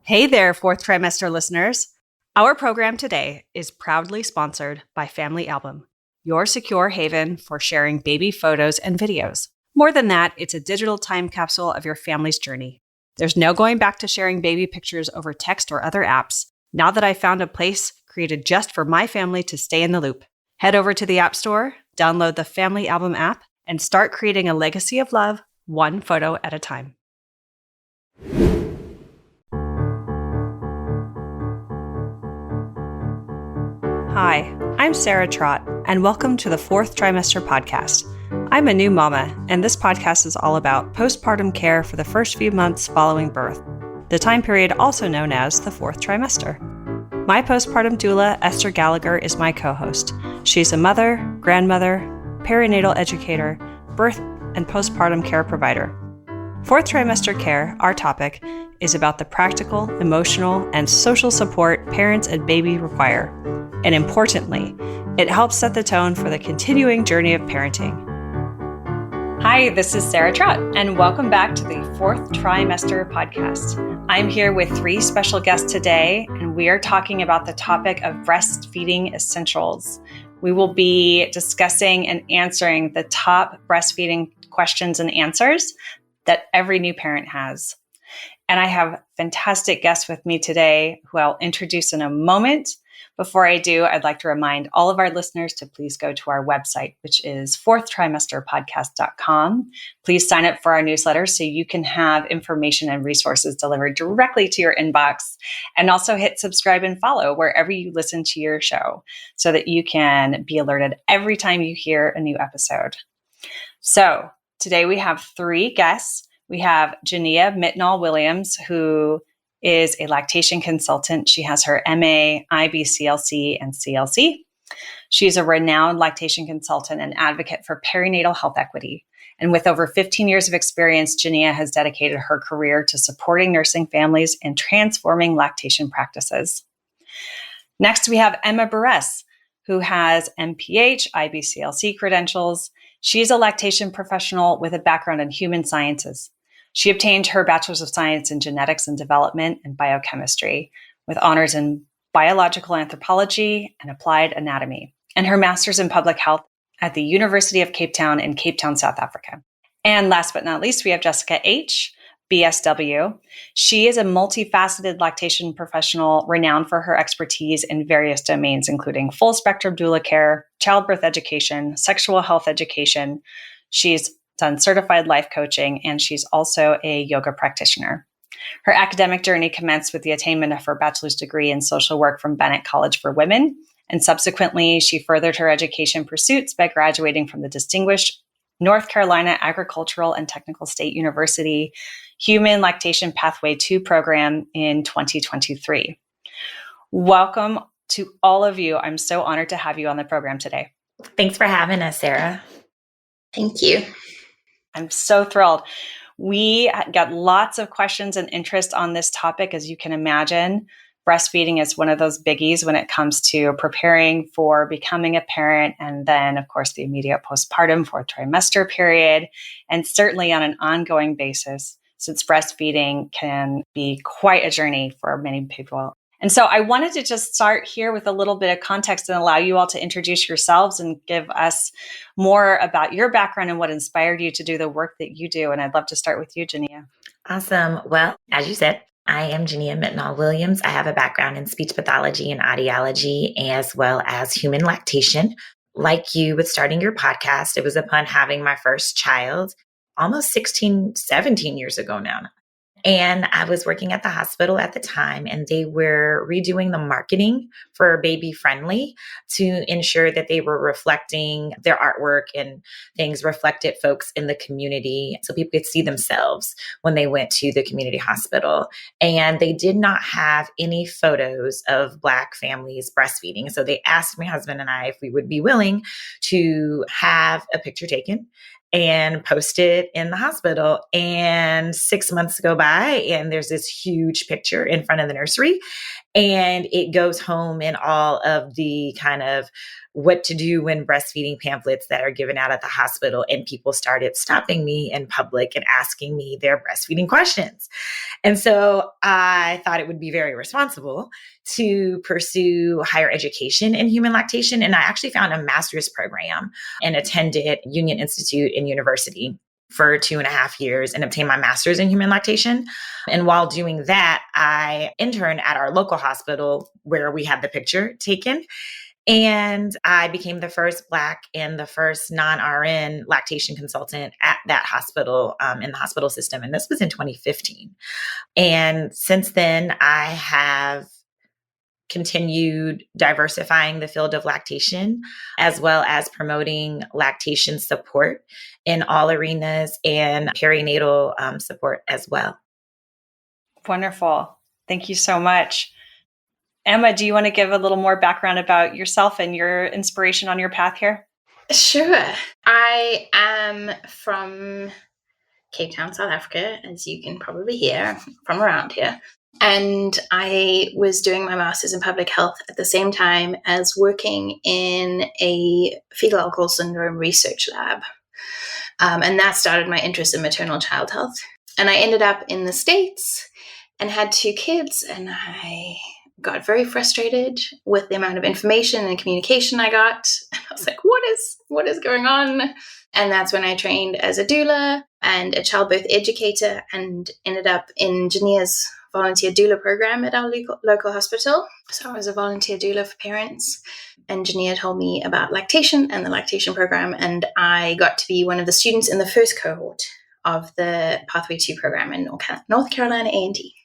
Hey there, fourth trimester listeners. Our program today is proudly sponsored by Family Album, your secure haven for sharing baby photos and videos. More than that, it's a digital time capsule of your family's journey. There's no going back to sharing baby pictures over text or other apps. Now that I've found a place created just for my family to stay in the loop. Head over to the App Store, download the Family Album app, and start creating a legacy of love, one photo at a time. Hi, I'm Sarah Trott, and welcome to the Fourth Trimester Podcast. I'm a new mama, and this podcast is all about postpartum care for the first few months following birth, the time period also known as the fourth trimester. My postpartum doula, Esther Gallagher, is my co-host. She's a mother, grandmother, perinatal educator, birth and postpartum care provider. Fourth trimester care, our topic, is about the practical, emotional, and social support parents and baby require. And importantly, it helps set the tone for the continuing journey of parenting. Hi, this is Sarah Trott, and welcome back to the Fourth Trimester Podcast. I'm here with three special guests today, and we are talking about the topic of breastfeeding essentials. We will be discussing and answering the top breastfeeding questions and answers that every new parent has. And I have fantastic guests with me today who I'll introduce in a moment. Before I do, I'd like to remind all of our listeners to please go to our website, which is fourthtrimesterpodcast.com. Please sign up for our newsletter so you can have information and resources delivered directly to your inbox. And also hit subscribe and follow wherever you listen to your show so that you can be alerted every time you hear a new episode. So today we have three guests. We have Jania Mitnall-Williams, who is a lactation consultant. She has her MA, IBCLC, and CLC. She's a renowned lactation consultant and advocate for perinatal health equity. And with over 15 years of experience, Jania has dedicated her career to supporting nursing families and transforming lactation practices. Next, we have Emma Buress, who has MPH, IBCLC credentials. She's a lactation professional with a background in human sciences. She obtained her Bachelor's of Science in Genetics and Development and Biochemistry with honors in Biological Anthropology and Applied Anatomy, and her Master's in Public Health at the University of Cape Town in Cape Town, South Africa. And last but not least, we have Jessica H., BSW. She is a multifaceted lactation professional renowned for her expertise in various domains, including full spectrum doula care, childbirth education, sexual health education. She's done certified life coaching, and she's also a yoga practitioner. Her academic journey commenced with the attainment of her bachelor's degree in social work from Bennett College for Women, and subsequently she furthered her education pursuits by graduating from the distinguished North Carolina Agricultural and Technical State University Human Lactation Pathway 2 program in 2023. Welcome to all of you. I'm so honored to have you on the program today. Thanks for having us, Sarah. Thank you. I'm so thrilled. We got lots of questions and interest on this topic. As you can imagine, breastfeeding is one of those biggies when it comes to preparing for becoming a parent, and then, of course, the immediate postpartum fourth trimester period, and certainly on an ongoing basis, since breastfeeding can be quite a journey for many people. And so I wanted to just start here with a little bit of context and allow you all to introduce yourselves and give us more about your background and what inspired you to do the work that you do. And I'd love to start with you, Jania. Awesome. Well, as you said, I am Jania Mitnall-Williams. I have a background in speech pathology and audiology, as well as human lactation. Like you with starting your podcast, it was upon having my first child almost 17 years ago now. And I was working at the hospital at the time, and they were redoing the marketing for Baby Friendly to ensure that they were reflecting their artwork and things reflected folks in the community so people could see themselves when they went to the community hospital. And they did not have any photos of Black families breastfeeding. So they asked my husband and I if we would be willing to have a picture taken and posted in the hospital. And 6 months go by, and there's this huge picture in front of the nursery. And it goes home in all of the kind of what to do when breastfeeding pamphlets that are given out at the hospital. And people started stopping me in public and asking me their breastfeeding questions. And so I thought it would be very responsible to pursue higher education in human lactation. And I actually found a master's program and attended Union Institute and University for 2.5 years and obtained my master's in human lactation. And while doing that, I interned at our local hospital where we had the picture taken. And I became the first Black and the first non-RN lactation consultant at that hospital, in the hospital system. And this was in 2015. And since then, I have continued diversifying the field of lactation, as well as promoting lactation support in all arenas and perinatal support as well. Wonderful. Thank you so much. Emma, do you want to give a little more background about yourself and your inspiration on your path here? Sure. I am from Cape Town, South Africa, as you can probably hear from around here. And I was doing my master's in public health at the same time as working in a fetal alcohol syndrome research lab. And that started my interest in maternal child health. And I ended up in the States and had 2 kids, and I got very frustrated with the amount of information and communication I got. And I was like, what is going on? And that's when I trained as a doula and a childbirth educator and ended up in Jania's volunteer doula program at our local hospital. So I was a volunteer doula for parents, and Jania told me about lactation and the lactation program, and I got to be one of the students in the first cohort of the Pathway 2 program in North Carolina A&T.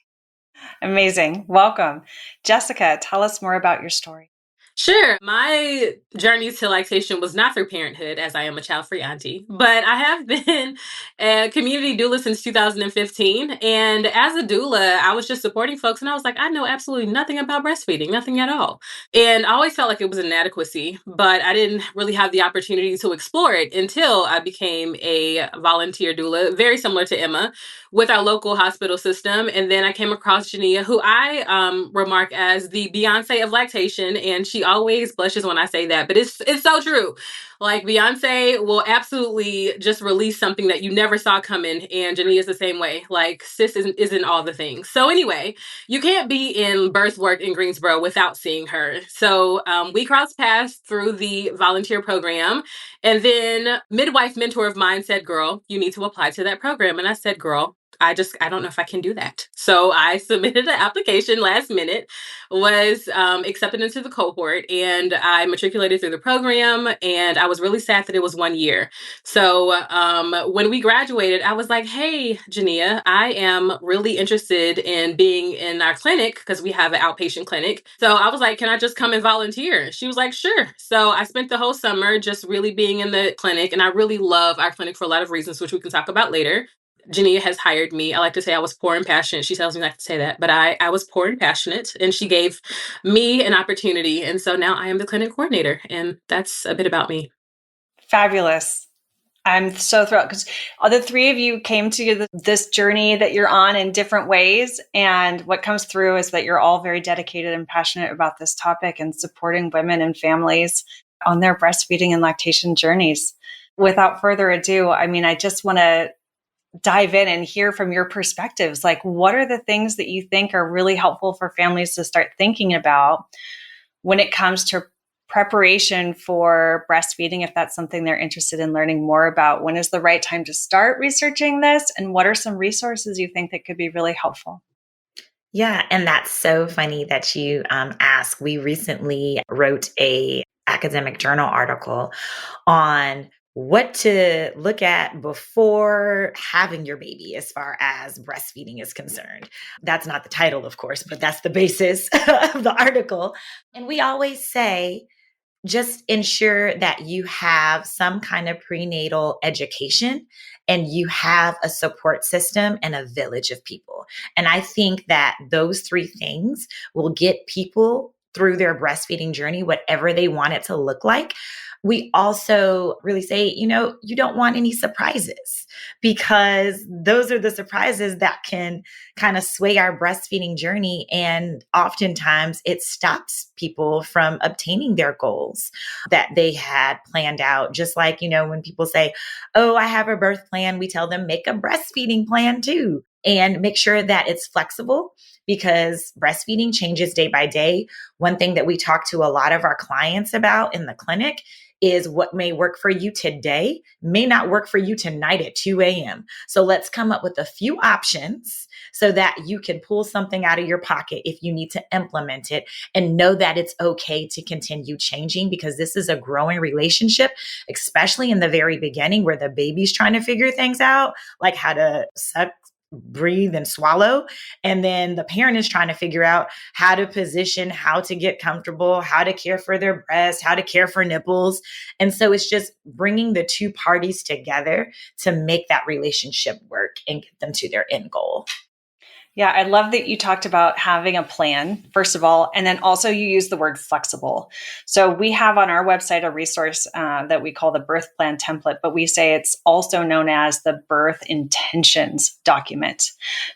Amazing. Welcome. Jessica, tell us more about your story. Sure. My journey to lactation was not through parenthood, as I am a child-free auntie, but I have been a community doula since 2015. And as a doula, I was just supporting folks, and I was like, I know absolutely nothing about breastfeeding, nothing at all. And I always felt like it was an inadequacy, but I didn't really have the opportunity to explore it until I became a volunteer doula, very similar to Emma, with our local hospital system. And then I came across Jania, who I remark as the Beyonce of lactation, and she always blushes when I say that, but it's so true. Like, Beyonce will absolutely just release something that you never saw coming, and Jania is the same way. Like, sis isn't all the things. So anyway, you can't be in birth work in Greensboro without seeing her. So we crossed paths through the volunteer program, and then midwife mentor of mine said, girl, you need to apply to that program. And I said, girl, I don't know if I can do that. So I submitted an application last minute, was accepted into the cohort, and I matriculated through the program. And I was really sad that it was 1 year. So when we graduated, I was like, hey, Jania, I am really interested in being in our clinic because we have an outpatient clinic. So I was like, can I just come and volunteer? She was like, sure. So I spent the whole summer just really being in the clinic. And I really love our clinic for a lot of reasons, which we can talk about later. Jania has hired me. I like to say I was poor and passionate. She tells me not to say that, but I was poor and passionate, and she gave me an opportunity. And so now I am the clinic coordinator, and that's a bit about me. Fabulous. I'm so thrilled because all the 3 of you came to this journey that you're on in different ways. And what comes through is that you're all very dedicated and passionate about this topic and supporting women and families on their breastfeeding and lactation journeys. Without further ado, I just want to dive in and hear from your perspectives. Like, what are the things that you think are really helpful for families to start thinking about when it comes to preparation for breastfeeding, if that's something they're interested in learning more about? When is the right time to start researching this? And what are some resources you think that could be really helpful? Yeah, and that's so funny that you ask. We recently wrote a academic journal article on what to look at before having your baby as far as breastfeeding is concerned. That's not the title, of course, but that's the basis of the article. And we always say, just ensure that you have some kind of prenatal education and you have a support system and a village of people. And I think that those 3 things will get people through their breastfeeding journey, whatever they want it to look like. We also really say, you don't want any surprises, because those are the surprises that can kind of sway our breastfeeding journey. And oftentimes it stops people from obtaining their goals that they had planned out. Just like, when people say, oh, I have a birth plan, we tell them make a breastfeeding plan too, and make sure that it's flexible, because breastfeeding changes day by day. One thing that we talk to a lot of our clients about in the clinic is what may work for you today may not work for you tonight at 2 a.m. So let's come up with a few options so that you can pull something out of your pocket if you need to implement it, and know that it's okay to continue changing, because this is a growing relationship, especially in the very beginning where the baby's trying to figure things out, like how to suck, breathe, and swallow. And then the parent is trying to figure out how to position, how to get comfortable, how to care for their breast, how to care for nipples. And so it's just bringing the two parties together to make that relationship work and get them to their end goal. Yeah, I love that you talked about having a plan, first of all, and then also you use the word flexible. So we have on our website a resource that we call the birth plan template, but we say it's also known as the birth intentions document,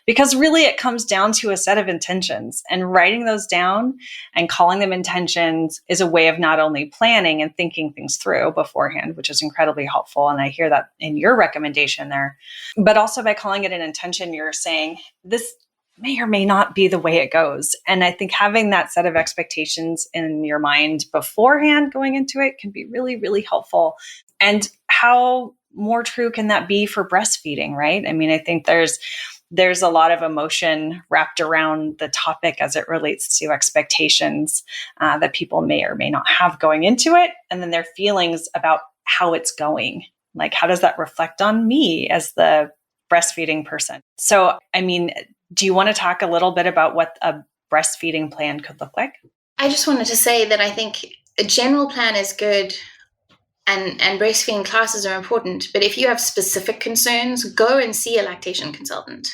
because really it comes down to a set of intentions, and writing those down and calling them intentions is a way of not only planning and thinking things through beforehand, which is incredibly helpful. And I hear that in your recommendation there, but also by calling it an intention, you're saying this may or may not be the way it goes. And I think having that set of expectations in your mind beforehand going into it can be really, really helpful. And how more true can that be for breastfeeding, right? I mean, I think there's a lot of emotion wrapped around the topic as it relates to expectations that people may or may not have going into it. And then their feelings about how it's going. Like, how does that reflect on me as the breastfeeding person? So, I mean, do you want to talk a little bit about what a breastfeeding plan could look like? I just wanted to say that I think a general plan is good, and breastfeeding classes are important. But if you have specific concerns, go and see a lactation consultant.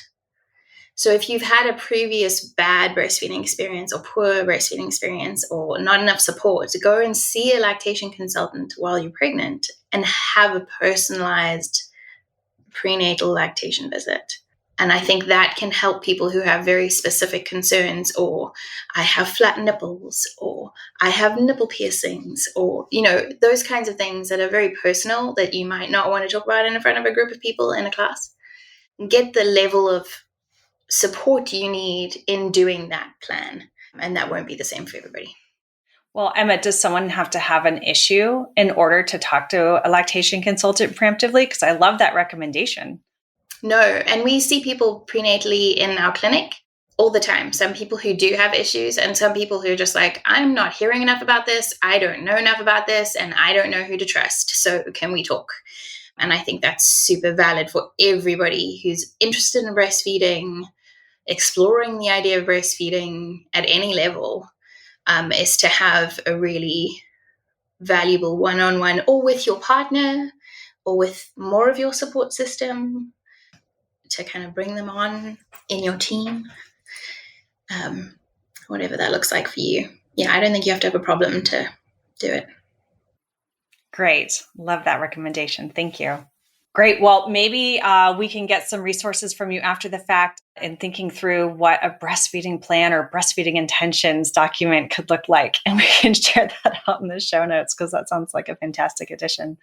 So if you've had a previous bad breastfeeding experience or poor breastfeeding experience or not enough support, go and see a lactation consultant while you're pregnant and have a personalized prenatal lactation visit. And I think that can help people who have very specific concerns, or I have flat nipples, or I have nipple piercings, or, those kinds of things that are very personal that you might not want to talk about in front of a group of people in a class. Get the level of support you need in doing that plan. And that won't be the same for everybody. Well, Emma, does someone have to have an issue in order to talk to a lactation consultant preemptively? Because I love that recommendation. No, and we see people prenatally in our clinic all the time. Some people who do have issues, and some people who are just like, I'm not hearing enough about this, I don't know enough about this, and I don't know who to trust. So can we talk? And I think that's super valid for everybody who's interested in breastfeeding, exploring the idea of breastfeeding at any level, is to have a really valuable one-on-one, or with your partner, or with more of your support system, to kind of bring them on in your team, whatever that looks like for you. Yeah, I don't think you have to have a problem to do it. Great. Love that recommendation. Thank you. Great. Well, maybe we can get some resources from you after the fact in thinking through what a breastfeeding plan or breastfeeding intentions document could look like. And we can share that out in the show notes, because that sounds like a fantastic addition.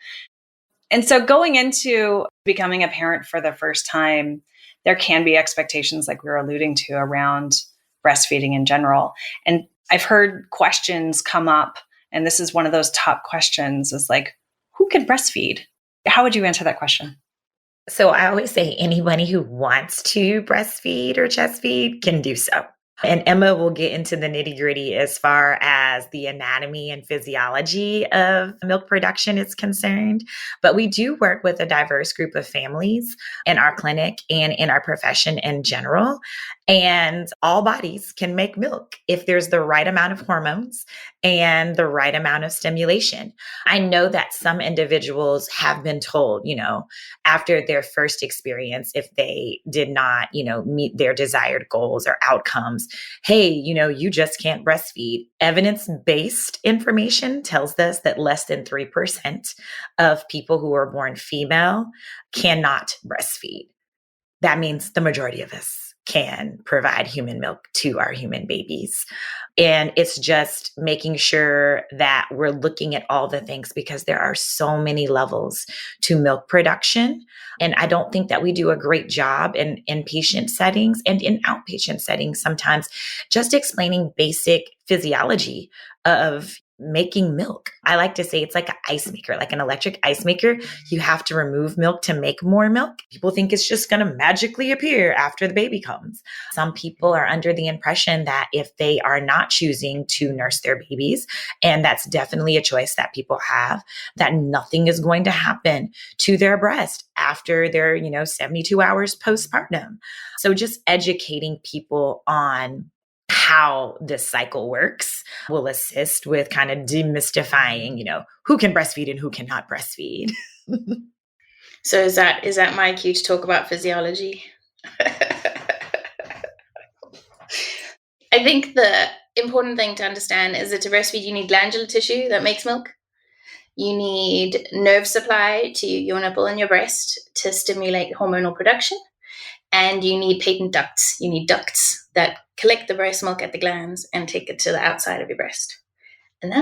And so going into becoming a parent for the first time, there can be expectations, like we were alluding to, around breastfeeding in general. And I've heard questions come up, and this is one of those top questions, is like, who can breastfeed? How would you answer that question? So I always say anybody who wants to breastfeed or chest feed can do so. And Emma will get into the nitty-gritty as far as the anatomy and physiology of milk production is concerned. But we do work with a diverse group of families in our clinic and in our profession in general. And all bodies can make milk if there's the right amount of hormones and the right amount of stimulation. I know that some individuals have been told, after their first experience, if they did not, meet their desired goals or outcomes, hey, you just can't breastfeed. Evidence-based information tells us that less than 3% of people who are born female cannot breastfeed. That means the majority of us can provide human milk to our human babies. And it's just making sure that we're looking at all the things, because there are so many levels to milk production. And I don't think that we do a great job in inpatient settings and in outpatient settings sometimes just explaining basic physiology of making milk. I like to say it's like an ice maker, like an electric ice maker. You have to remove milk to make more milk. People think it's just going to magically appear after the baby comes. Some people are under the impression that if they are not choosing to nurse their babies, and that's definitely a choice that people have, that nothing is going to happen to their breast after their, 72 hours postpartum. So just educating people on how this cycle works will assist with kind of demystifying, who can breastfeed and who cannot breastfeed. So is that my cue to talk about physiology? I think the important thing to understand is that to breastfeed, you need glandular tissue that makes milk. You need nerve supply to your nipple and your breast to stimulate hormonal production. And you need patent ducts. You need ducts that collect the breast milk at the glands and take it to the outside of your breast. And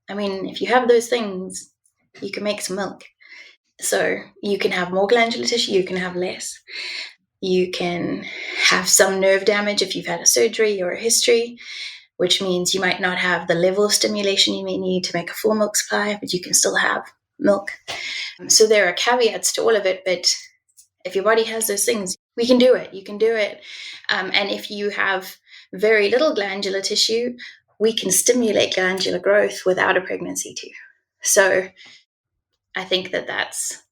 if you have those things, you can make some milk. So you can have more glandular tissue, you can have less. You can have some nerve damage if you've had a surgery or a history, which means you might not have the level of stimulation you may need to make a full milk supply, but you can still have milk. So there are caveats to all of it, but if your body has those things, we can do it. You can do it. And if you have very little glandular tissue, we can stimulate glandular growth without a pregnancy too. So I think that that's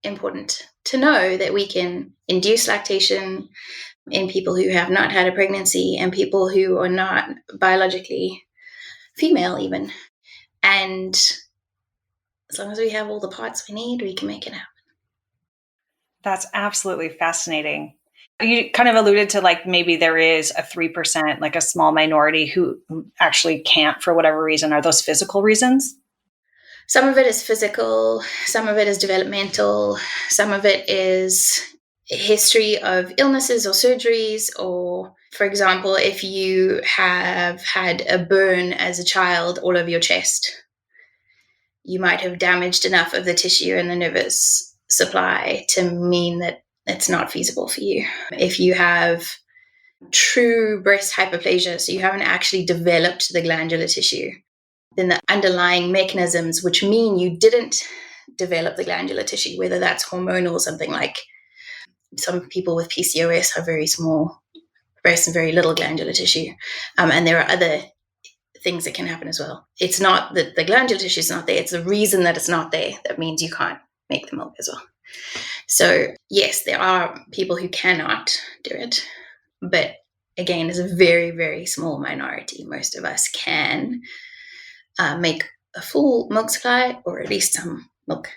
important to know, that we can induce lactation in people who have not had a pregnancy and people who are not biologically female even. And as long as we have all the parts we need, we can make it happen. That's absolutely fascinating. You kind of alluded to maybe there is a 3%, like a small minority who actually can't for whatever reason. Are those physical reasons? Some of it is physical, some of it is developmental, some of it is a history of illnesses or surgeries, or, for example, if you have had a burn as a child all over your chest, you might have damaged enough of the tissue and the nervous supply to mean that it's not feasible for you. If you have true breast hyperplasia, so you haven't actually developed the glandular tissue, then the underlying mechanisms which mean you didn't develop the glandular tissue, whether that's hormonal or something, like some people with PCOS have very small breasts and very little glandular tissue. And there are other things that can happen as well. It's not that the glandular tissue is not there, it's the reason that it's not there that means you can't make the milk as well. So yes, there are people who cannot do it, but again, it's a very, very small minority. Most of us can make a full milk supply, or at least some milk.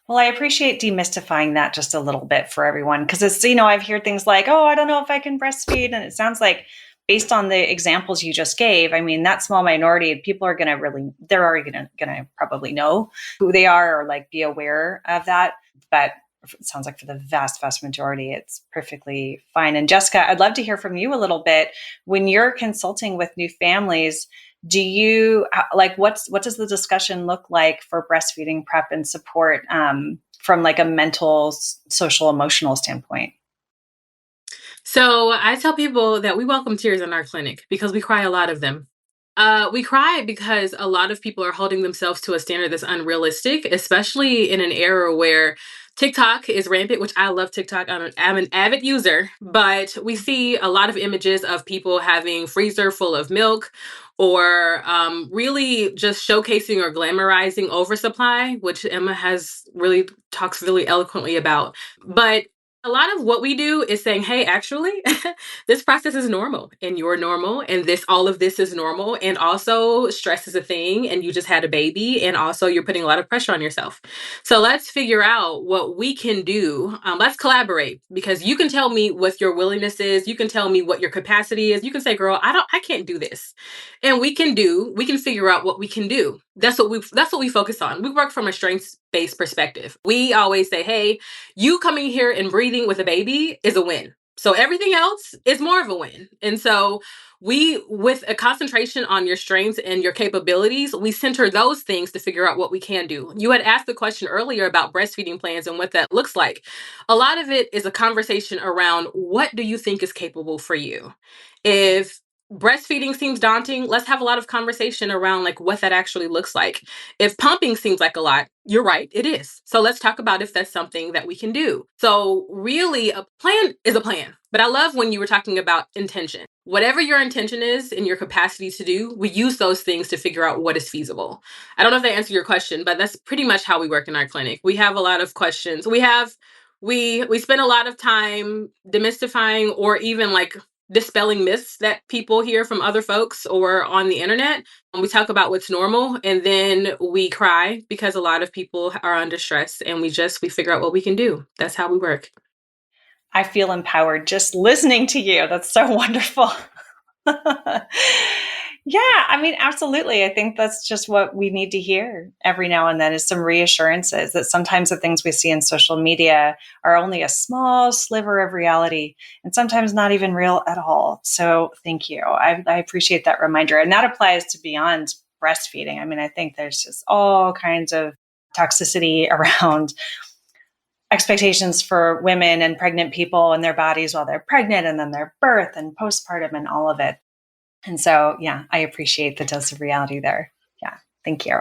Well, I appreciate demystifying that just a little bit for everyone, because it's, I've heard things like, oh, I don't know if I can breastfeed. And it sounds like, based on the examples you just gave, that small minority of people are going to they're already going to probably know who they are, or be aware of that. But it sounds like for the vast, vast majority, it's perfectly fine. And Jessica, I'd love to hear from you a little bit. When you're consulting with new families, do you what does the discussion look like for breastfeeding prep and support from a mental, social, emotional standpoint? So I tell people that we welcome tears in our clinic because we cry a lot of them. We cry because a lot of people are holding themselves to a standard that's unrealistic, especially in an era where TikTok is rampant, which I love TikTok. I'm an avid user, but we see a lot of images of people having freezer full of milk, or really just showcasing or glamorizing oversupply, which Emma talks really eloquently about. But A lot of what we do is saying, hey, actually, this process is normal and you're normal and all of this is normal. And also stress is a thing and you just had a baby and also you're putting a lot of pressure on yourself. So let's figure out what we can do. Let's collaborate, because you can tell me what your willingness is. You can tell me what your capacity is. You can say, girl, I can't do this. And we can figure out what we can do. That's what we focus on. We work from a strengths-based perspective. We always say, hey, you coming here and breathing with a baby is a win. So everything else is more of a win. And so with a concentration on your strengths and your capabilities, we center those things to figure out what we can do. You had asked the question earlier about breastfeeding plans and what that looks like. A lot of it is a conversation around, what do you think is capable for you? If breastfeeding seems daunting, let's have a lot of conversation around like what that actually looks like. If pumping seems like a lot, you're right, it is. So let's talk about if that's something that we can do. So really, a plan is a plan. But I love when you were talking about intention. Whatever your intention is and your capacity to do, we use those things to figure out what is feasible. I don't know if that answered your question, but that's pretty much how we work in our clinic. We have a lot of questions. We spend a lot of time demystifying or even like dispelling myths that people hear from other folks or on the internet. We talk about what's normal, and then we cry because a lot of people are under stress, and we figure out what we can do. That's how we work. I feel empowered just listening to you. That's so wonderful. Yeah, I mean, absolutely. I think that's just what we need to hear every now and then, is some reassurances that sometimes the things we see in social media are only a small sliver of reality and sometimes not even real at all. So thank you. I appreciate that reminder. And that applies to beyond breastfeeding. I mean, I think there's just all kinds of toxicity around expectations for women and pregnant people and their bodies while they're pregnant, and then their birth and postpartum and all of it. And so, yeah, I appreciate the dose of reality there. Yeah, thank you.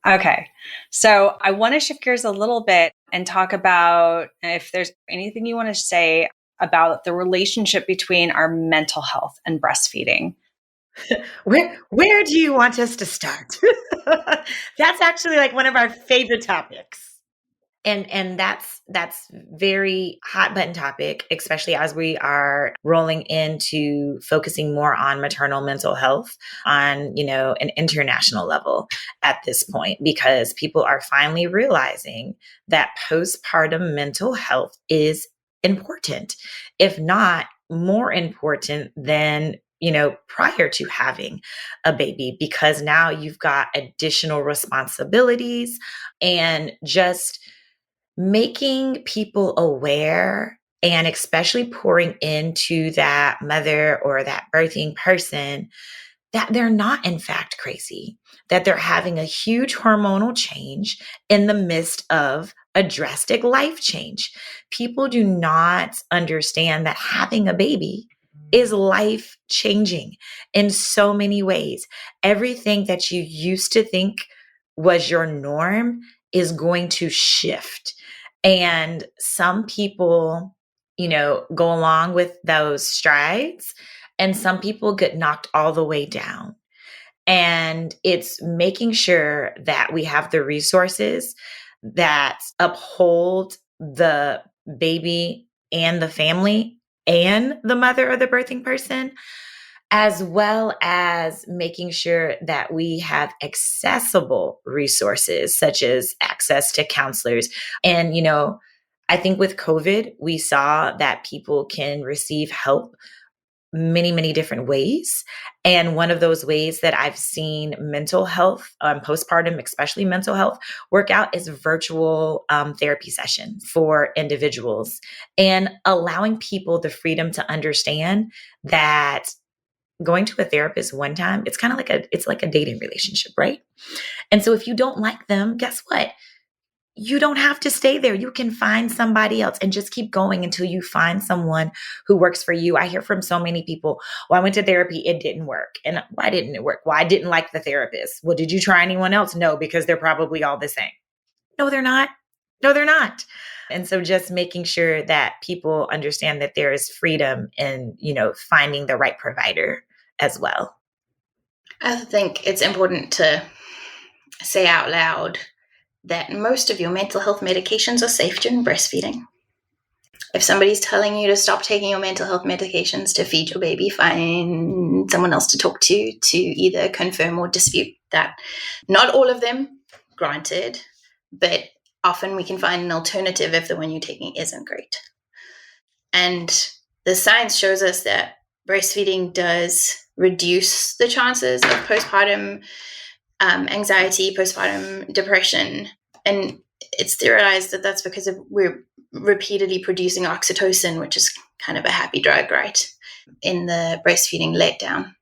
Okay, so I want to shift gears a little bit and talk about if there's anything you want to say about the relationship between our mental health and breastfeeding. Where do you want us to start? That's actually like one of our favorite topics. And that's very hot button topic, especially as we are rolling into focusing more on maternal mental health on, an international level at this point, because people are finally realizing that postpartum mental health is important, if not more important than prior to having a baby, because now you've got additional responsibilities and just making people aware, and especially pouring into that mother or that birthing person that they're not in fact crazy, that they're having a huge hormonal change in the midst of a drastic life change. People do not understand that having a baby is life changing in so many ways. Everything that you used to think was your norm is going to shift. And some people, go along with those strides, and some people get knocked all the way down. And it's making sure that we have the resources that uphold the baby and the family and the mother or the birthing person, as well as making sure that we have accessible resources such as access to counselors. And, I think with COVID, we saw that people can receive help many, many different ways. And one of those ways that I've seen mental health, postpartum, especially mental health, work out is virtual therapy sessions for individuals, and allowing people the freedom to understand that going to a therapist one time, it's kind of like a dating relationship, right? And so if you don't like them, guess what? You don't have to stay there. You can find somebody else and just keep going until you find someone who works for you. I hear from so many people, well, I went to therapy, it didn't work. And why didn't it work? Well, I didn't like the therapist. Well, did you try anyone else? No, because they're probably all the same. No, they're not. No, they're not. And so just making sure that people understand that there is freedom in, finding the right provider as well. I think it's important to say out loud that most of your mental health medications are safe during breastfeeding. If somebody's telling you to stop taking your mental health medications to feed your baby, find someone else to talk to either confirm or dispute that. Not all of them, granted, but often we can find an alternative if the one you're taking isn't great. And the science shows us that breastfeeding does reduce the chances of postpartum anxiety, postpartum depression. And it's theorized that that's because we're repeatedly producing oxytocin, which is kind of a happy drug, right, in the breastfeeding letdown.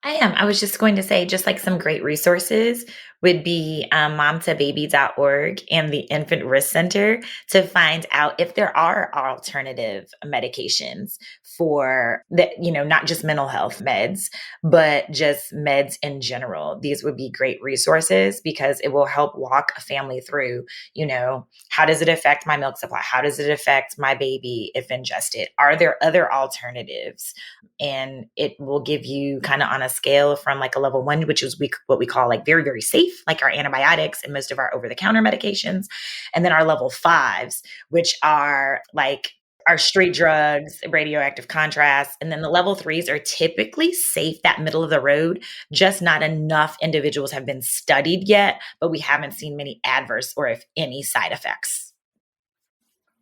I was just going to say, just like some great resources would be momtobaby.org and the Infant Risk Center to find out if there are alternative medications for the, not just mental health meds, but just meds in general. These would be great resources because it will help walk a family through, how does it affect my milk supply? How does it affect my baby if ingested? Are there other alternatives? And it will give you kind of on a scale from like a level 1, which is what we call like very, very safe, like our antibiotics and most of our over-the-counter medications. And then our level 5s, which are like our straight drugs, radioactive contrast. And then the level 3s are typically safe, that middle of the road. Just not enough individuals have been studied yet, but we haven't seen many adverse or if any side effects.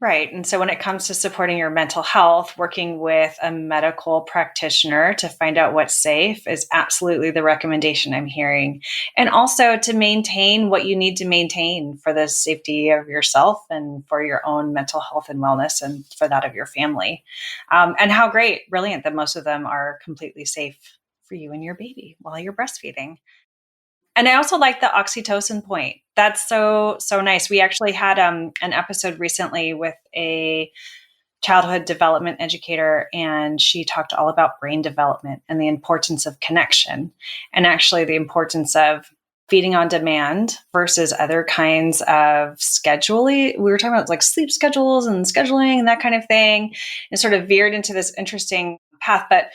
Right. And so when it comes to supporting your mental health, working with a medical practitioner to find out what's safe is absolutely the recommendation I'm hearing. And also to maintain what you need to maintain for the safety of yourself and for your own mental health and wellness and for that of your family. And how brilliant that most of them are completely safe for you and your baby while you're breastfeeding. And I also like the oxytocin point. That's so nice. We actually had an episode recently with a childhood development educator, and she talked all about brain development and the importance of connection, and actually the importance of feeding on demand versus other kinds of scheduling. We were talking about like sleep schedules and scheduling and that kind of thing, and sort of veered into this interesting path. But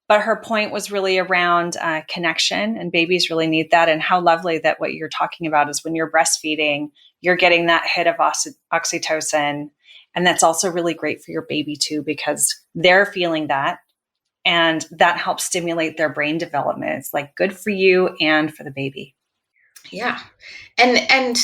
her point was really around connection, and babies really need that. And how lovely that what you're talking about is when you're breastfeeding, you're getting that hit of oxytocin. And that's also really great for your baby too, because they're feeling that. And that helps stimulate their brain development. It's like good for you and for the baby. Yeah. And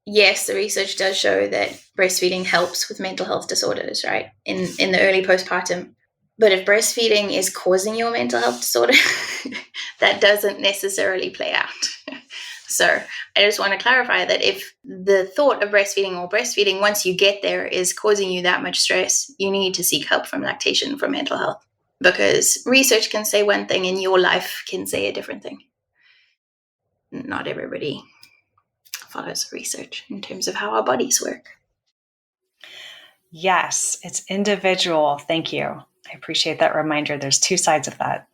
yes, the research does show that breastfeeding helps with mental health disorders, right? In the early postpartum. But if breastfeeding is causing your mental health disorder, that doesn't necessarily play out. So I just want to clarify that if the thought of breastfeeding, once you get there, is causing you that much stress, you need to seek help from lactation for mental health, because research can say one thing and your life can say a different thing. Not everybody follows research in terms of how our bodies work. Yes, it's individual. Thank you. I appreciate that reminder. There's two sides of that.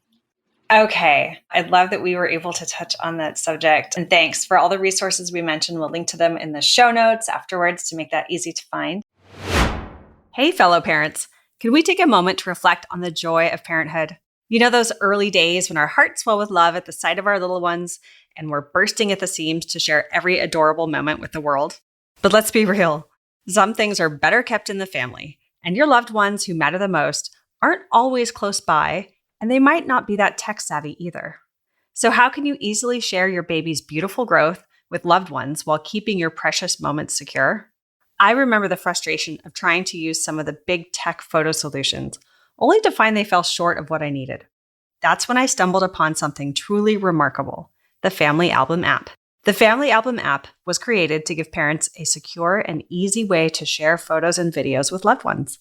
Okay. I love that we were able to touch on that subject. And thanks for all the resources we mentioned. We'll link to them in the show notes afterwards to make that easy to find. Hey, fellow parents. Can we take a moment to reflect on the joy of parenthood? You know, those early days when our hearts swell with love at the sight of our little ones and we're bursting at the seams to share every adorable moment with the world? But let's be real. Some things are better kept in the family, and your loved ones who matter the most aren't always close by, and they might not be that tech savvy either. So how can you easily share your baby's beautiful growth with loved ones while keeping your precious moments secure? I remember the frustration of trying to use some of the big tech photo solutions, only to find they fell short of what I needed. That's when I stumbled upon something truly remarkable, the Family Album app. The Family Album app was created to give parents a secure and easy way to share photos and videos with loved ones.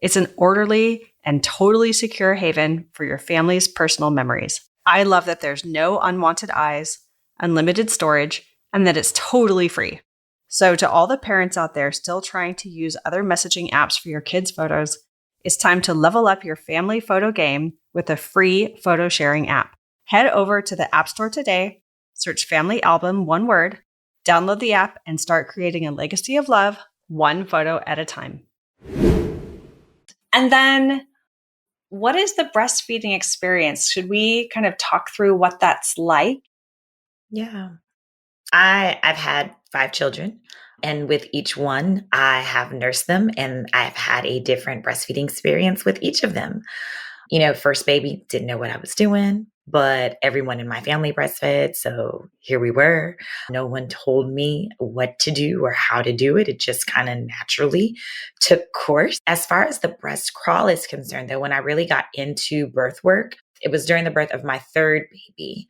It's an orderly and totally secure haven for your family's personal memories. I love that there's no unwanted eyes, unlimited storage, and that it's totally free. So to all the parents out there still trying to use other messaging apps for your kids' photos, it's time to level up your family photo game with a free photo sharing app. Head over to the App Store today, search Family Album, one word, download the app, and start creating a legacy of love, one photo at a time. And then, what is the breastfeeding experience? Should we kind of talk through what that's like? Yeah. I've had 5 children. And with each one, I have nursed them and I've had a different breastfeeding experience with each of them. First baby, didn't know what I was doing, but everyone in my family breastfed. So here we were. No one told me what to do or how to do it. It just kind of naturally took course. As far as the breast crawl is concerned, though, when I really got into birth work, it was during the birth of my third baby.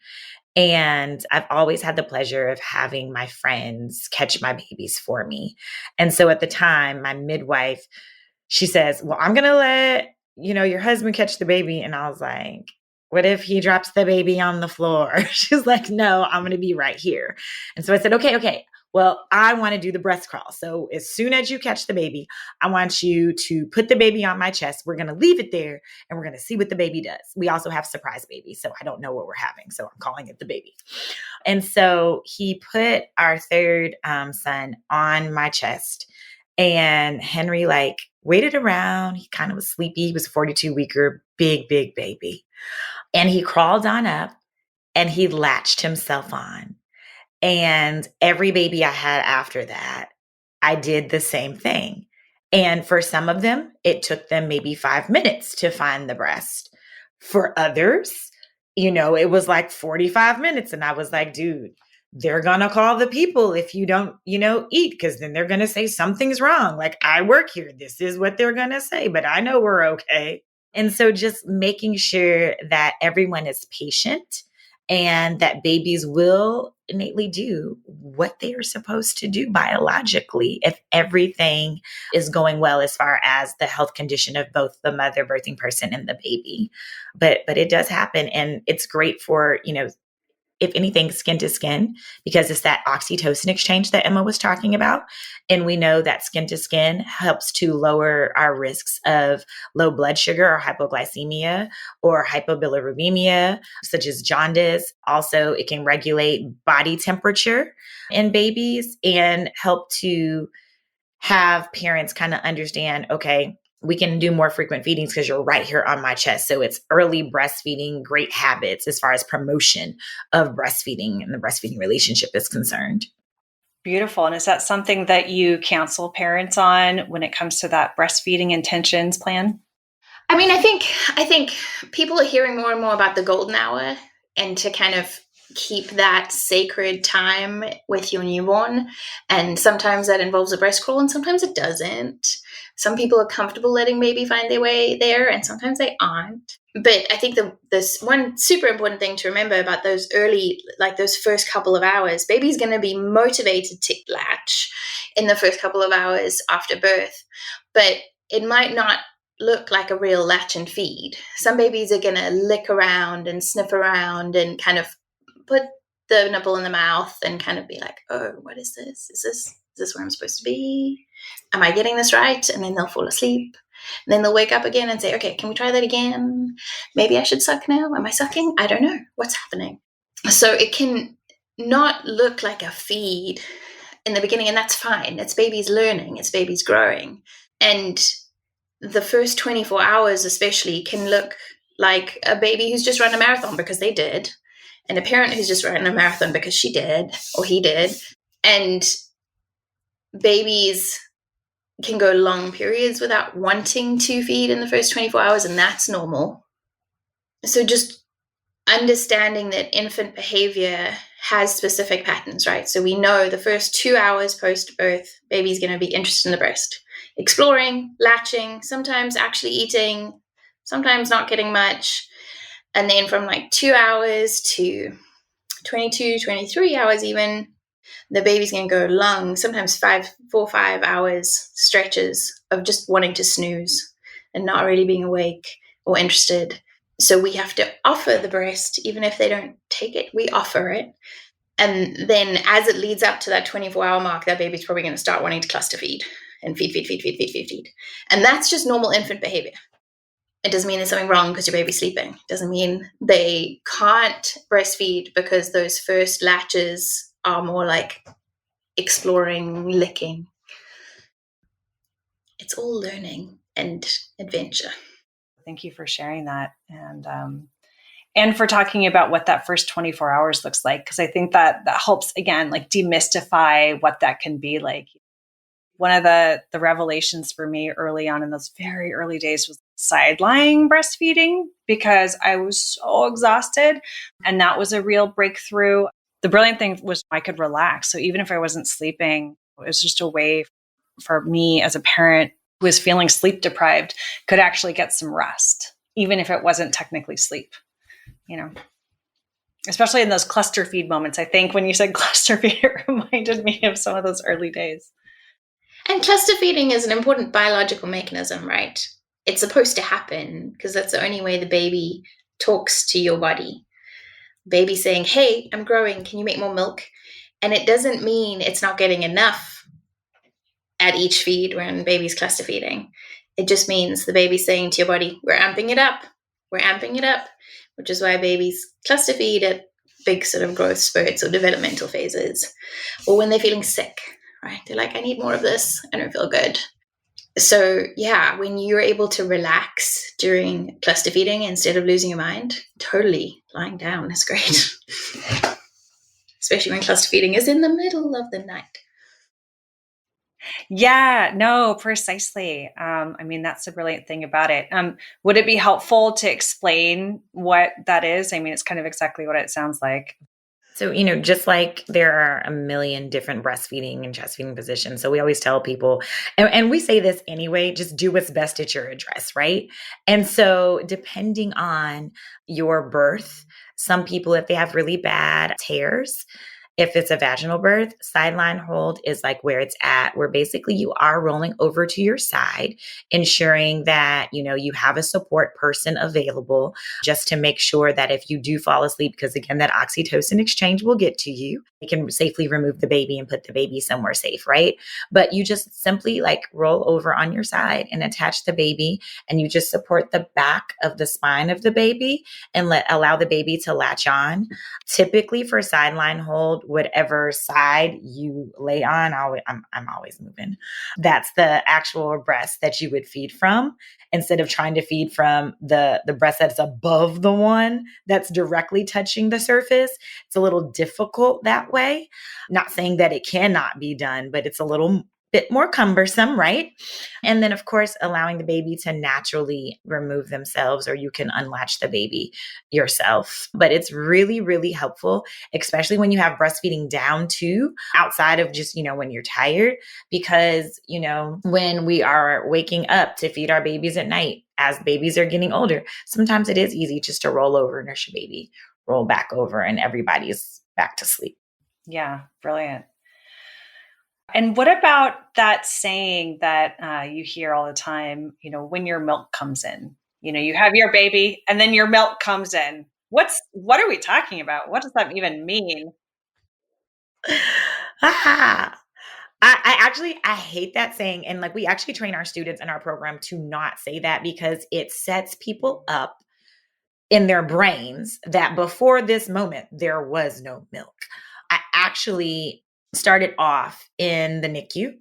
And I've always had the pleasure of having my friends catch my babies for me. And so at the time, my midwife, she says, well, I'm going to let, your husband catch the baby. And I was like, what if he drops the baby on the floor? She's like, no, I'm going to be right here. And so I said, okay. Well, I want to do the breast crawl. So as soon as you catch the baby, I want you to put the baby on my chest. We're going to leave it there and we're going to see what the baby does. We also have surprise babies, so I don't know what we're having. So I'm calling it the baby. And so he put our third son on my chest, and Henry waited around. He kind of was sleepy. He was a 42-weeker, big baby. And he crawled on up and he latched himself on. And every baby I had after that, I did the same thing. And for some of them, it took them maybe 5 minutes to find the breast. For others, it was 45 minutes. And I was like, dude, they're going to call the people if you don't, eat, because then they're going to say something's wrong. I work here. This is what they're going to say, but I know we're okay. And so just making sure that everyone is patient and that babies will innately do what they are supposed to do biologically if everything is going well as far as the health condition of both the mother, birthing person, and the baby. But it does happen, and it's great for, if anything, skin to skin, because it's that oxytocin exchange that Emma was talking about. And we know that skin to skin helps to lower our risks of low blood sugar or hypoglycemia or hypobilirubinemia, such as jaundice. Also, it can regulate body temperature in babies and help to have parents kind of understand, okay, we can do more frequent feedings because you're right here on my chest. So it's early breastfeeding, great habits as far as promotion of breastfeeding and the breastfeeding relationship is concerned. Beautiful. And is that something that you counsel parents on when it comes to that breastfeeding intentions plan? I mean, I think people are hearing more and more about the golden hour, and to kind of keep that sacred time with your newborn. And sometimes that involves a breast crawl and sometimes it doesn't. Some people are comfortable letting baby find their way there and sometimes they aren't. But I think this one super important thing to remember about those early, those first couple of hours, baby's going to be motivated to latch in the first couple of hours after birth, but it might not look like a real latch and feed. Some babies are going to lick around and sniff around and kind of put the nipple in the mouth and kind of be like, oh, what is this? Is this where I'm supposed to be? Am I getting this right? And then they'll fall asleep. And then they'll wake up again and say, okay, can we try that again? Maybe I should suck now. Am I sucking? I don't know. What's happening? So it can not look like a feed in the beginning, and that's fine. It's baby's learning. It's baby's growing. And the first 24 hours especially can look like a baby who's just run a marathon because they did, and a parent who's just run a marathon because she did or he did. And babies can go long periods without wanting to feed in the first 24 hours, and that's normal. So just understanding that infant behavior has specific patterns, right? So we know the first 2 hours post-birth, baby's going to be interested in the breast, exploring, latching, sometimes actually eating, sometimes not getting much. And then from 2 hours to 22, 23 hours even, the baby's going to go long, sometimes 4 or 5 hours stretches of just wanting to snooze and not really being awake or interested. So we have to offer the breast, even if they don't take it, we offer it. And then as it leads up to that 24-hour mark, that baby's probably going to start wanting to cluster feed and feed. And that's just normal infant behavior. It doesn't mean there's something wrong because your baby's sleeping. It doesn't mean they can't breastfeed because those first latches are more like exploring, licking. It's all learning and adventure. Thank you for sharing that. And and for talking about what that first 24 hours looks like. Because I think that helps, again, like demystify what that can be like. One of the revelations for me early on in those very early days was sideline breastfeeding, because I was so exhausted. And that was a real breakthrough. The brilliant thing was I could relax. So even if I wasn't sleeping, it was just a way for me as a parent who was feeling sleep deprived could actually get some rest, even if it wasn't technically sleep, especially in those cluster feed moments. I think when you said cluster feed, it reminded me of some of those early days. And cluster feeding is an important biological mechanism, right? It's supposed to happen because that's the only way the baby talks to your body. Baby saying, hey, I'm growing, can you make more milk? And it doesn't mean it's not getting enough at each feed when baby's cluster feeding. It just means the baby's saying to your body, we're amping it up, which is why babies cluster feed at big sort of growth spurts or developmental phases, or when they're feeling sick, right? They're like, I need more of this, I don't feel good. So yeah, when you're able to relax during cluster feeding instead of losing your mind, totally lying down is great. Especially when cluster feeding is in the middle of the night. Yeah, no, precisely. That's the brilliant thing about it. Would it be helpful to explain what that is? It's kind of exactly what it sounds like. So, just like there are a million different breastfeeding and chest feeding positions. So we always tell people, and we say this anyway, just do what's best at your address, right? And so depending on your birth, some people, if they have really bad tears, if it's a vaginal birth, sideline hold is like where it's at, where basically you are rolling over to your side, ensuring that, you have a support person available just to make sure that if you do fall asleep, because again, that oxytocin exchange will get to you, you can safely remove the baby and put the baby somewhere safe, right? But you just simply like roll over on your side and attach the baby, and you just support the back of the spine of the baby and allow the baby to latch on. Typically for sideline hold, whatever side you lay on, I'm always moving. That's the actual breast that you would feed from, instead of trying to feed from the breast that's above the one that's directly touching the surface. It's a little difficult that way. Not saying that it cannot be done, but it's a little bit more cumbersome, right? And then, of course, allowing the baby to naturally remove themselves, or you can unlatch the baby yourself. But it's really, really helpful, especially when you have breastfeeding down to outside of just, when you're tired, because, when we are waking up to feed our babies at night, as babies are getting older, sometimes it is easy just to roll over, nurse your baby, roll back over, and everybody's back to sleep. Yeah, brilliant. And what about that saying that you hear all the time, when your milk comes in? You have your baby and then your milk comes in. What are we talking about? What does that even mean? I hate that saying. And like, we actually train our students in our program to not say that, because it sets people up in their brains that before this moment, there was no milk. I actually started off in the NICU,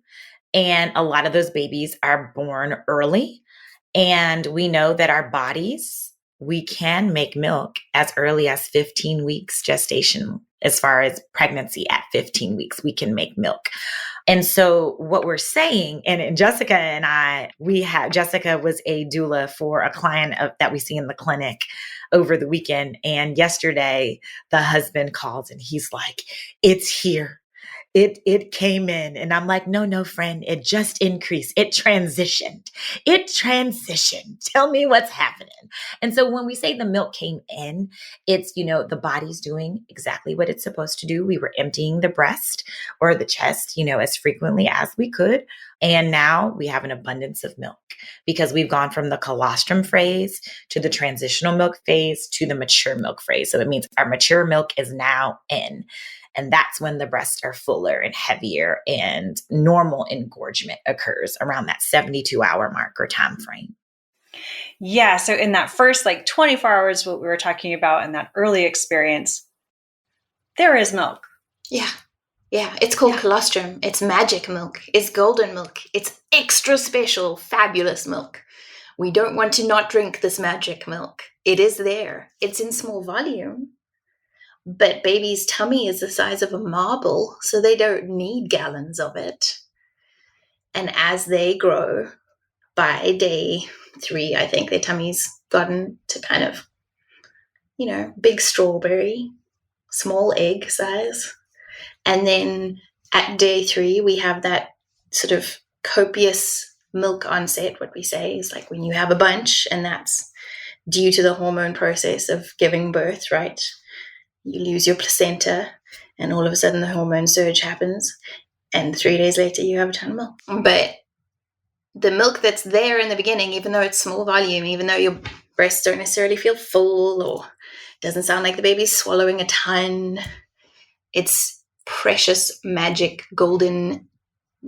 and a lot of those babies are born early. And we know that our bodies, we can make milk as early as 15 weeks gestation. As far as pregnancy, at 15 weeks, we can make milk. And so what we're saying, and Jessica and I, Jessica was a doula for a client that we see in the clinic over the weekend. And yesterday the husband called and he's like, it's here. It came in. And I'm like, no, friend, it just increased. It transitioned. Tell me what's happening. And so when we say the milk came in, it's, the body's doing exactly what it's supposed to do. We were emptying the breast or the chest, as frequently as we could. And now we have an abundance of milk, because we've gone from the colostrum phase to the transitional milk phase to the mature milk phase. So it means our mature milk is now in. And that's when the breasts are fuller and heavier, and normal engorgement occurs around that 72-hour mark or time frame. Yeah. So in that first 24 hours, what we were talking about in that early experience, there is milk. Yeah. Yeah. It's called colostrum. It's magic milk. It's golden milk. It's extra special, fabulous milk. We don't want to not drink this magic milk. It is there. It's in small volume. But baby's tummy is the size of a marble, so they don't need gallons of it. And as they grow, by day 3, I think their tummy's gotten to kind of, big strawberry, small egg size. And then at day 3, we have that sort of copious milk onset. What we say is like when you have a bunch, and that's due to the hormone process of giving birth, right? You lose your placenta, and all of a sudden the hormone surge happens, and 3 days later you have a ton of milk. But the milk that's there in the beginning, even though it's small volume, even though your breasts don't necessarily feel full or doesn't sound like the baby's swallowing a ton, it's precious, magic, golden,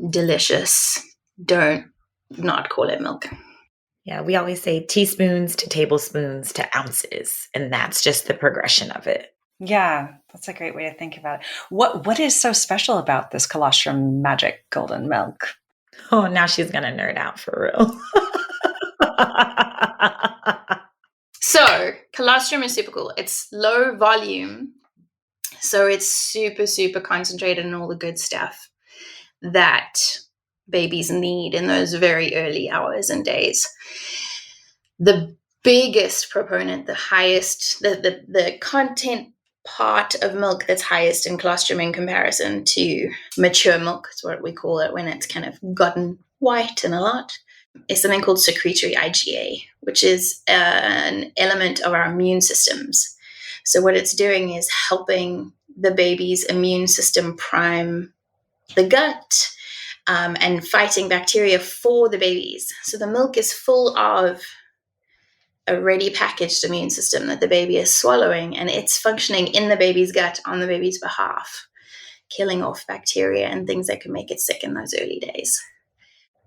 delicious. Don't not call it milk. Yeah, we always say teaspoons to tablespoons to ounces, and that's just the progression of it. Yeah, that's a great way to think about it. What is so special about this colostrum magic golden milk? Oh, now she's going to nerd out for real. So, colostrum is super cool. It's low volume, so it's super, super concentrated in all the good stuff that babies need in those very early hours and days. The biggest proponent, the highest, the content part of milk that's highest in colostrum in comparison to mature milk, is what we call it when it's kind of gotten white and a lot, is something called secretory IgA, which is an element of our immune systems. So what it's doing is helping the baby's immune system prime the gut and fighting bacteria for the babies. So the milk is full of a ready packaged immune system that the baby is swallowing, and it's functioning in the baby's gut on the baby's behalf, killing off bacteria and things that could make it sick in those early days.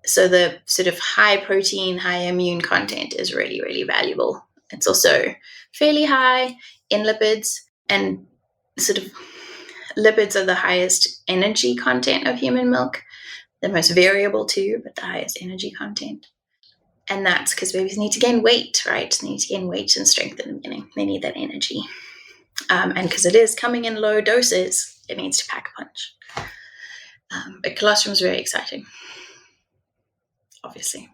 So the sort of high protein, high immune content is really, really valuable. It's also fairly high in lipids, and sort of lipids are the highest energy content of human milk, the most variable too, but the highest energy content. And that's because babies need to gain weight, right? They need to gain weight and strength in the beginning. They need that energy. And because it is coming in low doses, it needs to pack a punch. But colostrum is very exciting, obviously.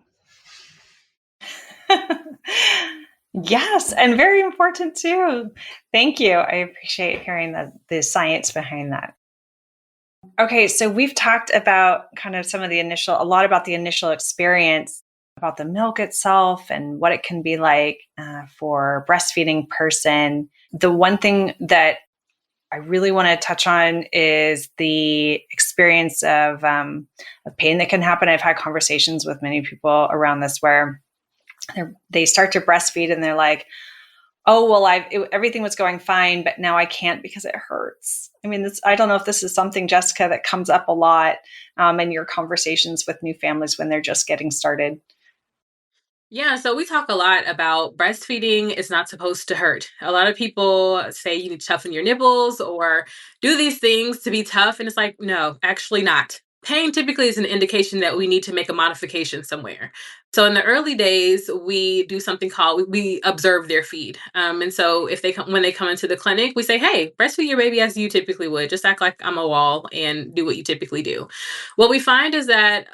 Yes, and very important too. Thank you. I appreciate hearing the science behind that. Okay, so we've talked about kind of a lot about the initial experience, about the milk itself and what it can be like for a breastfeeding person. The one thing that I really want to touch on is the experience of pain that can happen. I've had conversations with many people around this where they start to breastfeed and they're like, oh, well, everything was going fine, but now I can't because it hurts. I mean, I don't know if this is something, Jessica, that comes up a lot in your conversations with new families when they're just getting started. Yeah, so we talk a lot about breastfeeding is not supposed to hurt. A lot of people say you need to toughen your nipples or do these things to be tough. And it's like, no, actually not. Pain typically is an indication that we need to make a modification somewhere. So in the early days, we do something called, we observe their feed. And so when they come into the clinic, we say, hey, breastfeed your baby as you typically would. Just act like I'm a wall and do what you typically do. What we find is that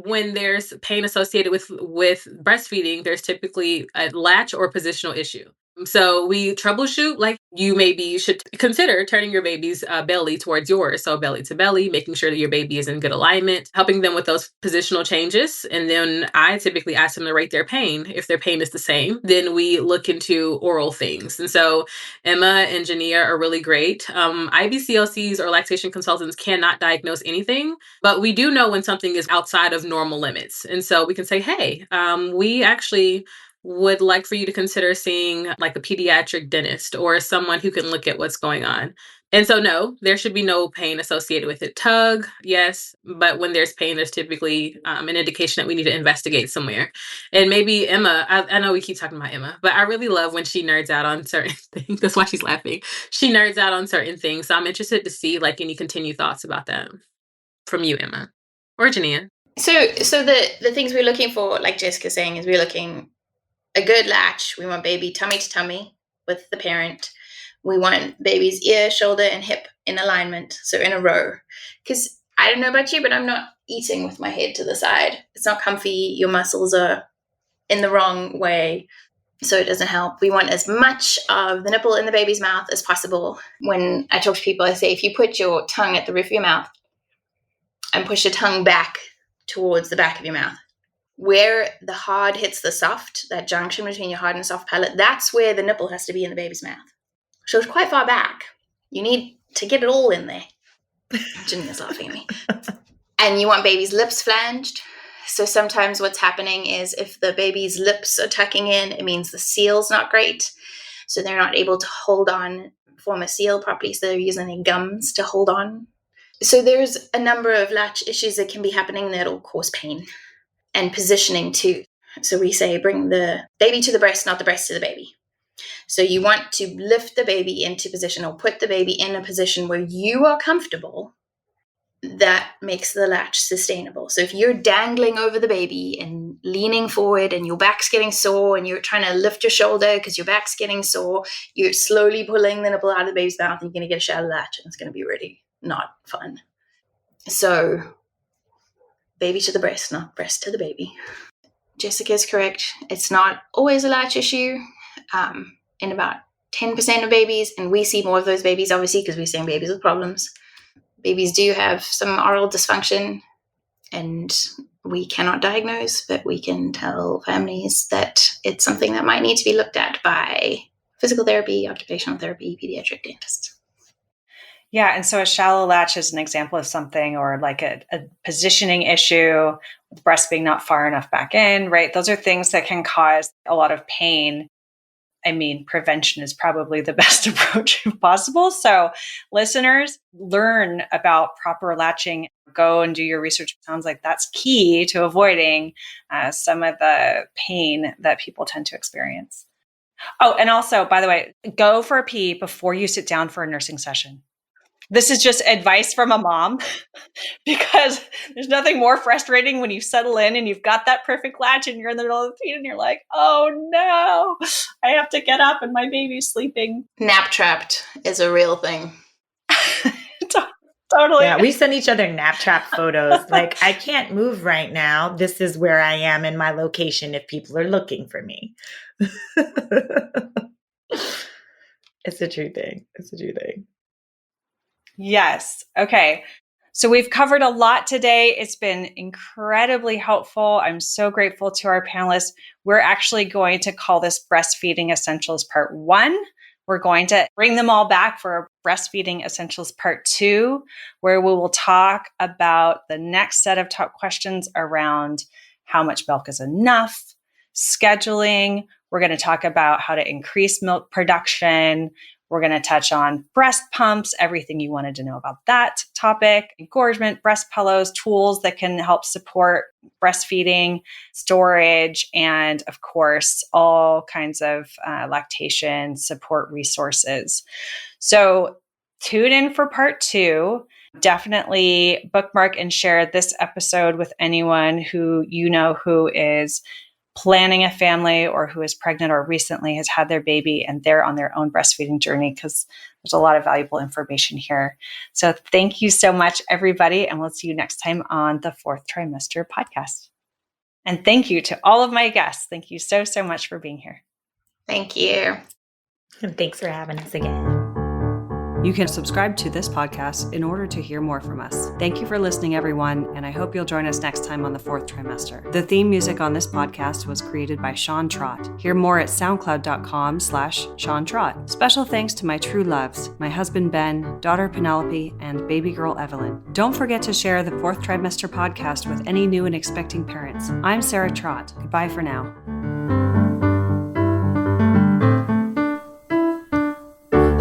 when there's pain associated with breastfeeding, there's typically a latch or positional issue. So we troubleshoot, like you maybe should consider turning your baby's belly towards yours. So belly to belly, making sure that your baby is in good alignment, helping them with those positional changes. And then I typically ask them to rate their pain. If their pain is the same, then we look into oral things. And so Emma and Jania are really great. IBCLCs or lactation consultants cannot diagnose anything, but we do know when something is outside of normal limits. And so we can say, hey, we actually would like for you to consider seeing like a pediatric dentist or someone who can look at what's going on. And so, no, there should be no pain associated with it. Tug, yes, but when there's pain, there's typically an indication that we need to investigate somewhere. And maybe Emma, I know we keep talking about Emma, but I really love when she nerds out on certain things. That's why she's laughing. She nerds out on certain things. So I'm interested to see like any continued thoughts about that from you, Emma, or Jania. So the things we're looking for, like Jessica's saying, is we're looking a good latch. We want baby tummy to tummy with the parent. We want baby's ear, shoulder, and hip in alignment, so in a row. Because I don't know about you, but I'm not eating with my head to the side. It's not comfy. Your muscles are in the wrong way, so it doesn't help. We want as much of the nipple in the baby's mouth as possible. When I talk to people, I say, if you put your tongue at the roof of your mouth and push your tongue back towards the back of your mouth, where the hard hits the soft, that junction between your hard and soft palate, that's where the nipple has to be in the baby's mouth. So it's quite far back. You need to get it all in there. Junior's laughing at me. And you want baby's lips flanged. So sometimes what's happening is if the baby's lips are tucking in, it means the seal's not great. So they're not able to hold on, form a seal properly. So they're using their gums to hold on. So there's a number of latch issues that can be happening that'll cause pain. And positioning too. So we say bring the baby to the breast, not the breast to the baby. So you want to lift the baby into position or put the baby in a position where you are comfortable. That makes the latch sustainable. So if you're dangling over the baby and leaning forward and your back's getting sore and you're trying to lift your shoulder because your back's getting sore, you're slowly pulling the nipple out of the baby's mouth and you're going to get a shallow latch and it's going to be really not fun. So baby to the breast, not breast to the baby. Jessica's correct. It's not always a latch issue in about 10% of babies, and we see more of those babies, obviously, because we're seeing babies with problems. Babies do have some oral dysfunction, and we cannot diagnose, but we can tell families that it's something that might need to be looked at by physical therapy, occupational therapy, pediatric dentists. Yeah, and so a shallow latch is an example of something, or like a positioning issue, with breast being not far enough back in, right? Those are things that can cause a lot of pain. I mean, prevention is probably the best approach possible. So listeners, learn about proper latching. Go and do your research. It sounds like that's key to avoiding some of the pain that people tend to experience. Oh, and also, by the way, go for a pee before you sit down for a nursing session. This is just advice from a mom, because there's nothing more frustrating when you settle in and you've got that perfect latch and you're in the middle of the feed and you're like, oh no, I have to get up and my baby's sleeping. Nap trapped is a real thing. Totally. Yeah, we send each other nap trap photos. Like, I can't move right now. This is where I am in my location if people are looking for me. It's a true thing. It's a true thing. Yes. Okay. So we've covered a lot today. It's been incredibly helpful. I'm so grateful to our panelists. We're actually going to call this Breastfeeding Essentials Part 1. We're going to bring them all back for Breastfeeding Essentials Part 2, where we will talk about the next set of top questions around how much milk is enough, scheduling. We're going to talk about how to increase milk production. We're going to touch on breast pumps, everything you wanted to know about that topic, engorgement, breast pillows, tools that can help support breastfeeding, storage, and of course, all kinds of lactation support resources. So tune in for part 2. Definitely bookmark and share this episode with anyone who you know who is planning a family or who is pregnant or recently has had their baby and they're on their own breastfeeding journey, because there's a lot of valuable information here. So thank you so much, everybody, and we'll see you next time on the Fourth Trimester Podcast. And thank you to all of my guests. Thank you so, so much for being here. Thank you. And thanks for having us again. You can subscribe to this podcast in order to hear more from us. Thank you for listening, everyone, and I hope you'll join us next time on the Fourth Trimester. The theme music on this podcast was created by Sean Trott. Hear more at soundcloud.com/Sean Trott. Special thanks to my true loves, my husband Ben, daughter Penelope, and baby girl Evelyn. Don't forget to share the Fourth Trimester Podcast with any new and expecting parents. I'm Sarah Trott. Goodbye for now.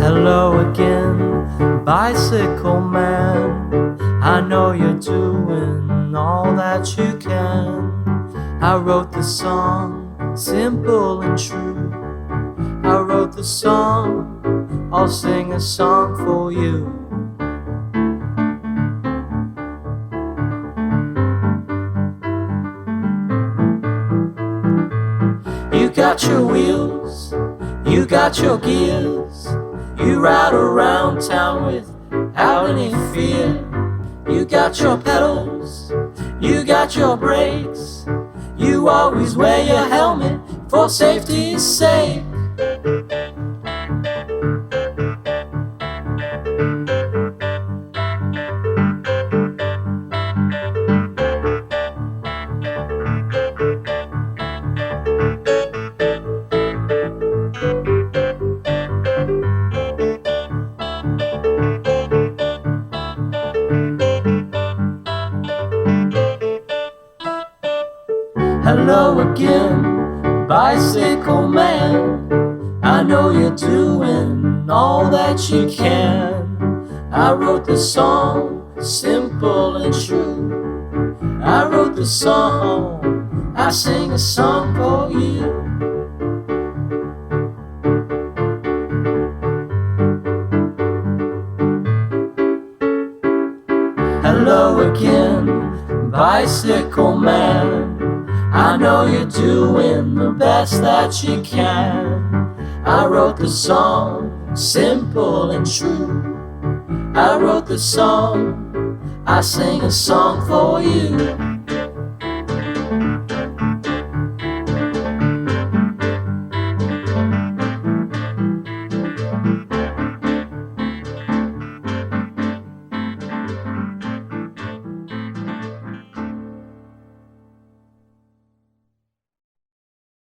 Hello again, bicycle man. I know you're doing all that you can. I wrote the song, simple and true. I wrote the song, I'll sing a song for you. got your wheels, you got your gears. You ride around town without any fear. You got your pedals, you got your brakes. You always wear your helmet for safety's sake. Hello again, bicycle man. I know you're doing all that you can. I wrote the song, simple and true. I wrote the song, I sing a song for you. Hello again, bicycle man. I know you're doing the best that you can. I wrote the song, simple and true. I wrote the song, I sing a song for you.